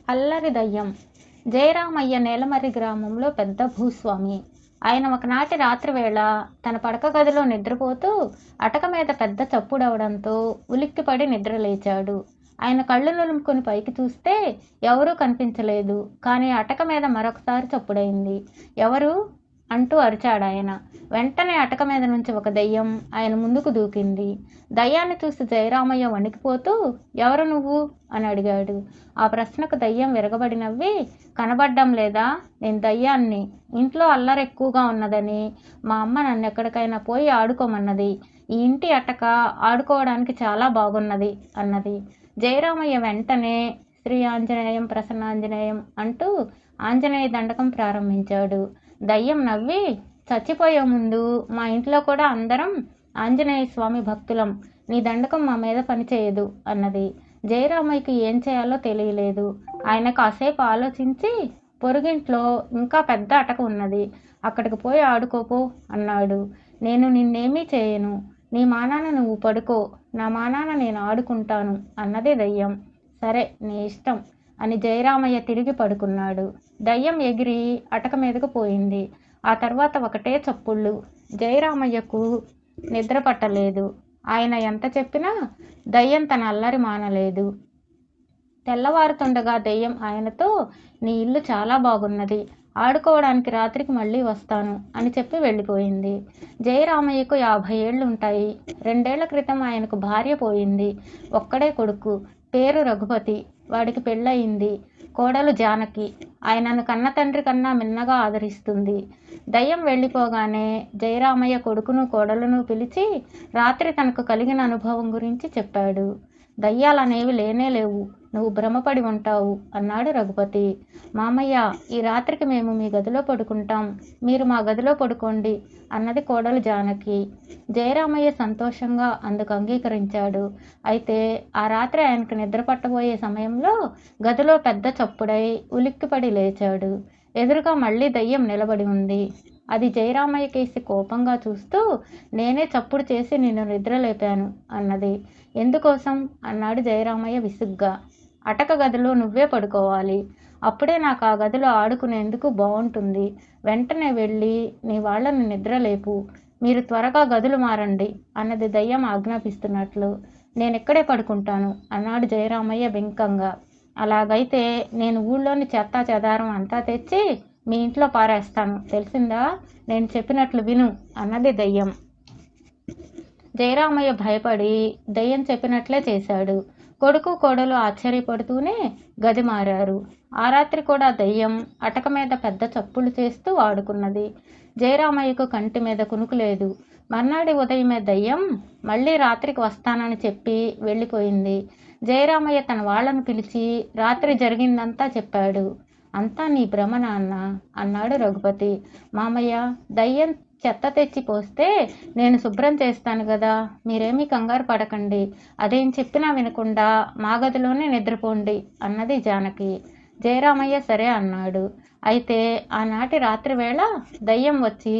అల్లరి దయ్యం. జయరామయ్య నేలమర్రి గ్రామంలో పెద్ద భూస్వామి. ఆయన ఒకనాటి రాత్రివేళ తన పడక గదిలో నిద్రపోతూ అటక మీద పెద్ద చప్పుడవడంతో ఉలిక్కిపడి నిద్రలేచాడు. ఆయన కళ్ళు నులుముకొని పైకి చూస్తే ఎవరూ కనిపించలేదు. కానీ అటక మీద మరొకసారి చప్పుడైంది. ఎవరు అంటూ అరిచాడాయన. వెంటనే అటక మీద నుంచి ఒక దయ్యం ఆయన ముందుకు దూకింది. దయ్యాన్ని చూసి జయరామయ్య వణికిపోతూ, ఎవరు నువ్వు అని అడిగాడు. ఆ ప్రశ్నకు దయ్యం విరగబడి నవ్వి, కనబడ్డం లేదా? నేను దయ్యాన్ని. ఇంట్లో అల్లరి ఎక్కువగా ఉన్నదని మా అమ్మ నన్ను ఎక్కడికైనా పోయి ఆడుకోమన్నది. ఈ ఇంటి అటక ఆడుకోవడానికి చాలా బాగున్నది అన్నది. జయరామయ్య వెంటనే శ్రీ ఆంజనేయం ప్రసన్నాంజనేయం అంటూ ఆంజనేయ దండకం ప్రారంభించాడు. దయ్యం నవ్వి, చచ్చిపోయే ముందు మా ఇంట్లో కూడా అందరం ఆంజనేయ స్వామి భక్తులం. నీ దండకం మా మీద పనిచేయదు అన్నది. జయరామయ్యకి ఏం చేయాలో తెలియలేదు. ఆయన కాసేపు ఆలోచించి, పొరుగింట్లో ఇంకా పెద్ద అటక ఉన్నది, అక్కడికి పోయి ఆడుకోపో అన్నాడు. నేను నిన్నేమీ చేయను. నీ మానాన నువ్వు పడుకో, నా మానాన నేను ఆడుకుంటాను అన్నది దయ్యం. సరే, నీ ఇష్టం అని జయరామయ్య తిరిగి పడుకున్నాడు. దయ్యం ఎగిరి అటక మీదకు పోయింది. ఆ తర్వాత ఒకటే చప్పుళ్ళు. జయరామయ్యకు నిద్ర పట్టలేదు. ఆయన ఎంత చెప్పినా దయ్యం తన అల్లరి మానలేదు. తెల్లవారుతుండగా దయ్యం ఆయనతో, నీ ఇల్లు చాలా బాగున్నది, ఆడుకోవడానికి రాత్రికి మళ్ళీ వస్తాను అని చెప్పి వెళ్ళిపోయింది. జయరామయ్యకు 50 ఏళ్ళుంటాయి. 2 ఏళ్ల క్రితం ఆయనకు భార్య పోయింది. ఒక్కడే కొడుకు, పేరు రఘుపతి. వాడికి పెళ్ళయింది. కోడలు జానకి. ఆయనను కన్న తండ్రి కన్నా మిన్నగా ఆదరిస్తుంది. దయ్యం వెళ్ళిపోగానే జయరామయ్య కొడుకును కోడలును పిలిచి రాత్రి తనకు కలిగిన అనుభవం గురించి చెప్పాడు. దయ్యాలనేవి లేనే లేవు, నువ్వు భ్రమపడి ఉంటావు అన్నాడు రఘుపతి. మామయ్య, ఈ రాత్రికి మేము మీ గదిలో పడుకుంటాం, మీరు మా గదిలో పడుకోండి అన్నది కోడలు జానకి. జయరామయ్య సంతోషంగా అందుకు అంగీకరించాడు. అయితే ఆ రాత్రి ఆయనకు నిద్ర పట్టబోయే సమయంలో గదిలో పెద్ద చప్పుడై ఉలిక్కిపడి లేచాడు. ఎదురుగా మళ్ళీ దయ్యం నిలబడి ఉంది. అది జయరామయ్య కేసి కోపంగా చూస్తూ, నేనే చప్పుడు చేసి నిన్ను నిద్రలేపాను అన్నది. ఎందుకోసం అన్నాడు జయరామయ్య విసుగ్గా. అటక గదిలో నువ్వే పడుకోవాలి, అప్పుడే నాకు ఆ గదిలో ఆడుకునేందుకు బాగుంటుంది. వెంటనే వెళ్ళి నీ వాళ్ళని నిద్రలేపు, మీరు త్వరగా గదులు మారండి అన్నది దయ్యం ఆజ్ఞాపిస్తున్నట్లు. నేనెక్కడే పడుకుంటాను అన్నాడు జయరామయ్య బెంకంగా. అలాగైతే నేను ఊళ్ళోని చెత్తా చెదారం అంతా తెచ్చి మీ ఇంట్లో పారేస్తాను, తెలిసిందా? నేను చెప్పినట్లు విను అన్నది దయ్యం. జయరామయ్య భయపడి దయ్యం చెప్పినట్లే చేశాడు. కొడుకు కోడలు ఆశ్చర్యపడుతూనే గది మారారు. ఆ రాత్రి కూడా దయ్యం అటక మీద పెద్ద చప్పులు చేస్తూ ఆడుకున్నది. జయరామయ్యకు కంటి మీద కునుకు లేదు. మర్నాడి ఉదయమే దయ్యం మళ్ళీ రాత్రికి వస్తానని చెప్పి వెళ్ళిపోయింది. జయరామయ్య తన వాళ్లను పిలిచి రాత్రి జరిగిందంతా చెప్పాడు. అంతా నీ భ్రమ నాన్న అన్నాడు రఘుపతి. మామయ్య, దయ్యం చెత్త తెచ్చి పోస్తే నేను శుభ్రం చేస్తాను కదా, మీరేమీ కంగారు పడకండి. అదేం చెప్పినా వినకుండా మా గదిలోనే నిద్రపోండి అన్నది జానకి. జయరామయ్య సరే అన్నాడు. అయితే ఆనాటి రాత్రి వేళ దయ్యం వచ్చి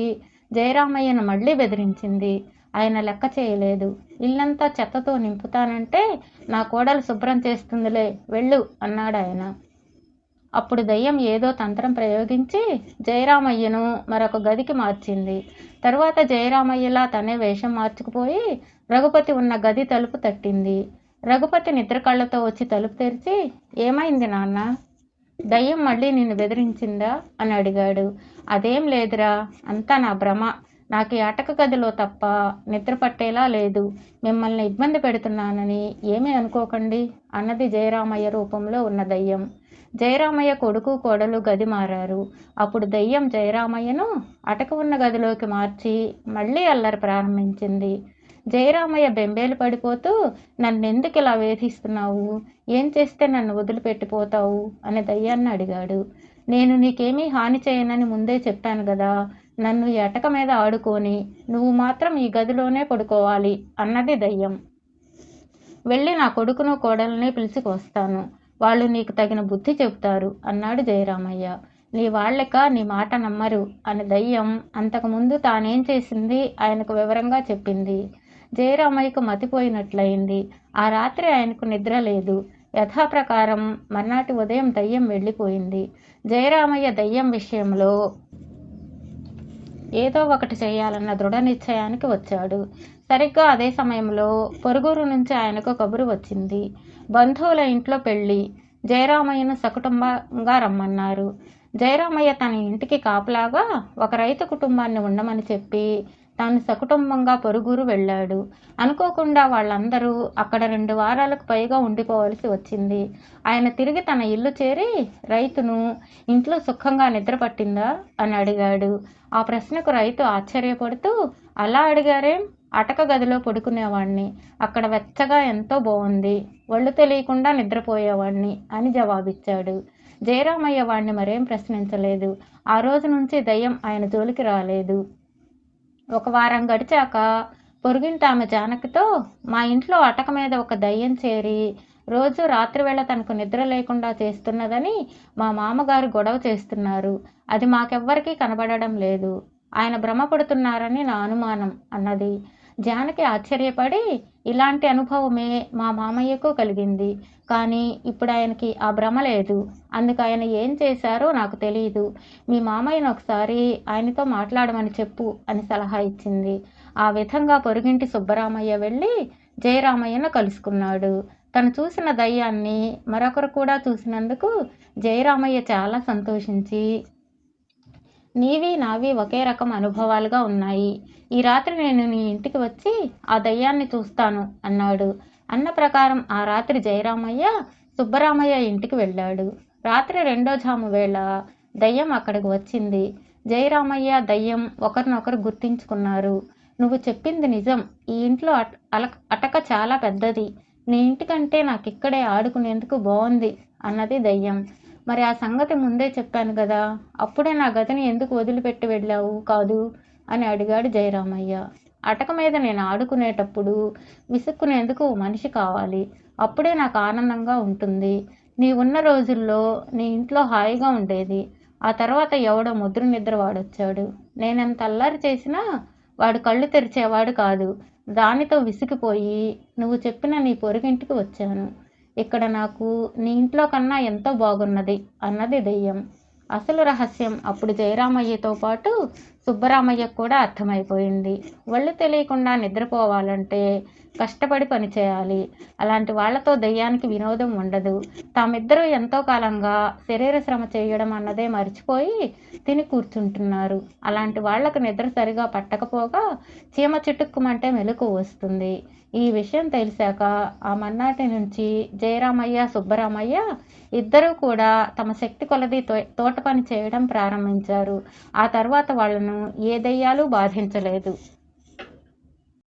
జయరామయ్యను మళ్ళీ బెదిరించింది. ఆయన లెక్క చేయలేదు. ఇల్లంతా చెత్తతో నింపుతానంటే నా కోడలు శుభ్రం చేస్తుందిలే, వెళ్ళు అన్నాడు ఆయన. అప్పుడు దయ్యం ఏదో తంత్రం ప్రయోగించి జయరామయ్యను మరొక గదికి మార్చింది. తరువాత జయరామయ్యలా తనే వేషం మార్చుకుపోయి రఘుపతి ఉన్న గది తలుపు తట్టింది. రఘుపతి నిద్ర కళ్ళతో వచ్చి తలుపు తెరిచి, ఏమైంది నాన్న? దయ్యం మళ్ళీ నిన్ను బెదిరించిందా అని అడిగాడు. అదేం లేదురా, అంతా నా భ్రమ. నాకు ఈ అటక గదిలో తప్ప నిద్ర పట్టేలా లేదు. మిమ్మల్ని ఇబ్బంది పెడుతున్నానని ఏమీ అనుకోకండి అన్నది జయరామయ్య రూపంలో ఉన్న దయ్యం. జయరామయ్య కొడుకు కోడలు గది మారారు. అప్పుడు దయ్యం జయరామయ్యను అటక ఉన్న గదిలోకి మార్చి మళ్ళీ అల్లరి ప్రారంభించింది. జయరామయ్య బెంబేలు పడిపోతూ, నన్నెందుకు ఇలా వేధిస్తున్నావు? ఏం చేస్తే నన్ను వదిలిపెట్టిపోతావు అని దయ్యాన్ని అడిగాడు. నేను నీకేమీ హాని చేయనని ముందే చెప్పాను కదా, నన్ను ఈ అటక మీద ఆడుకొని నువ్వు మాత్రం ఈ గదిలోనే పడుకోవాలి అన్నది దయ్యం. వెళ్ళి నా కొడుకును కోడల్ని పిలుచుకొస్తాను, వాళ్ళు నీకు తగిన బుద్ధి చెబుతారు అన్నాడు జయరామయ్య. నీ వాళ్ళక నీ మాట నమ్మరు అని దయ్యం అంతకుముందు తానేం చేసింది ఆయనకు వివరంగా చెప్పింది. జయరామయ్యకు మతిపోయినట్లయింది. ఆ రాత్రి ఆయనకు నిద్ర లేదు. యథాప్రకారం మర్నాటి ఉదయం దయ్యం వెళ్ళిపోయింది. జయరామయ్య దయ్యం విషయంలో ఏదో ఒకటి చేయాలన్న దృఢ నిశ్చయానికి వచ్చాడు. సరిగ్గా అదే సమయంలో పొరుగురు నుంచి ఆయనకు కబురు వచ్చింది. బంధువుల ఇంట్లో పెళ్లి. జయరామయ్యను సకుటుంబంగా రమ్మన్నారు. జయరామయ్య తన ఇంటికి కాపలాగా ఒక రైతు కుటుంబాన్ని ఉండమని చెప్పి తాను సకుటుంబంగా పొరుగురు వెళ్ళాడు. అనుకోకుండా వాళ్ళందరూ అక్కడ 2 వారాలకు పైగా ఉండిపోవలసి వచ్చింది. ఆయన తిరిగి తన ఇల్లు చేరి రైతును ఇంట్లో సుఖంగా నిద్ర పట్టిందా అని అడిగాడు. ఆ ప్రశ్నకు రైతు ఆశ్చర్యపడుతూ, అలా అడిగారేం? అటక గదిలో పడుకునేవాణ్ణి. అక్కడ వెచ్చగా ఎంతో బాగుంది. ఒళ్ళు తెలియకుండా నిద్రపోయేవాణ్ణి అని జవాబిచ్చాడు. జయరామయ్య వాణ్ణి మరేం ప్రశ్నించలేదు. ఆ రోజు నుంచి దయ్యం ఆయన జోలికి రాలేదు. 1 వారం గడిచాక పొరుగింటి ఆమె జానకితో, మా ఇంట్లో అటక మీద ఒక దయ్యం చేరి రోజు రాత్రివేళ తనకు నిద్ర లేకుండా చేస్తున్నదని మా మామగారు గొడవ చేస్తున్నారు. అది మాకెవ్వరికీ కనబడడం లేదు. ఆయన భ్రమపడుతున్నారని నా అనుమానం అన్నది. జానకి ఆశ్చర్యపడి, ఇలాంటి అనుభవమే మా మామయ్యకు కలిగింది. కానీ ఇప్పుడు ఆయనకి ఆ భ్రమ లేదు. అందుకు ఆయన ఏం చేశారో నాకు తెలియదు. మీ మామయ్యను ఒకసారి ఆయనతో మాట్లాడమని చెప్పు అని సలహా ఇచ్చింది. ఆ విధంగా పొరుగింటి సుబ్బరామయ్య వెళ్ళి జయరామయ్యను కలుసుకున్నాడు. తను చూసిన దయ్యాన్ని మరొకరు కూడా చూసినందుకు జయరామయ్య చాలా సంతోషించి, నీవి నావి ఒకే రకం అనుభవాలుగా ఉన్నాయి. ఈ రాత్రి నేను నీ ఇంటికి వచ్చి ఆ దయ్యాన్ని చూస్తాను అన్నాడు. అన్న ప్రకారం ఆ రాత్రి జయరామయ్య సుబ్బరామయ్య ఇంటికి వెళ్ళాడు. రాత్రి 2వ జాము వేళ దయ్యం అక్కడికి వచ్చింది. జయరామయ్య దయ్యం ఒకరినొకరు గుర్తించుకున్నారు. నువ్వు చెప్పింది నిజం. ఈ ఇంట్లో అటక చాలా పెద్దది. నీ ఇంటికంటే నాకిక్కడే ఆడుకునేందుకు బాగుంది అన్నది దయ్యం. మరి ఆ సంగతి ముందే చెప్పాను కదా, అప్పుడే నా గదిని ఎందుకు వదిలిపెట్టి వెళ్ళావు కాదు అని అడిగాడు జయరామయ్య. అటక మీద నేను ఆడుకునేటప్పుడు విసుక్కునేందుకు ఓ మనిషి కావాలి. అప్పుడే నాకు ఆనందంగా ఉంటుంది. నీ ఉన్న రోజుల్లో నీ ఇంట్లో హాయిగా ఉండేది. ఆ తర్వాత ఎవడో ముద్ర నిద్ర వాడొచ్చాడు. నేనెంత అల్లరి చేసినా వాడు కళ్ళు తెరిచేవాడు కాదు. దానితో విసిగిపోయి నువ్వు చెప్పిన నీ పొరుగింటికి వచ్చాను. ఇక్కడ నాకు నీ ఇంట్లో కన్నా ఎంతో బాగున్నది అన్నది దెయ్యం. అసలు రహస్యం అప్పుడు జయరామయ్యతో పాటు సుబ్బరామయ్యకు కూడా అర్థమైపోయింది. ఒళ్ళు తెలియకుండా నిద్రపోవాలంటే కష్టపడి పనిచేయాలి. అలాంటి వాళ్లతో దెయ్యానికి వినోదం ఉండదు. తామిద్దరూ ఎంతో కాలంగా శరీర శ్రమ చేయడం అన్నదే మర్చిపోయి తిని కూర్చుంటున్నారు. అలాంటి వాళ్లకు నిద్ర సరిగా పట్టకపోగా చీమ చిటుక్కుమంటే మెలకు వస్తుంది. ఈ విషయం తెలిసాక ఆ మన్నాటి నుంచి జయరామయ్య సుబ్బరామయ్య ఇద్దరూ కూడా తమ శక్తి కొలది తోట పని చేయడం ప్రారంభించారు. ఆ తర్వాత వాళ్ళను ఏ దెయ్యాలు బాధించలేదు.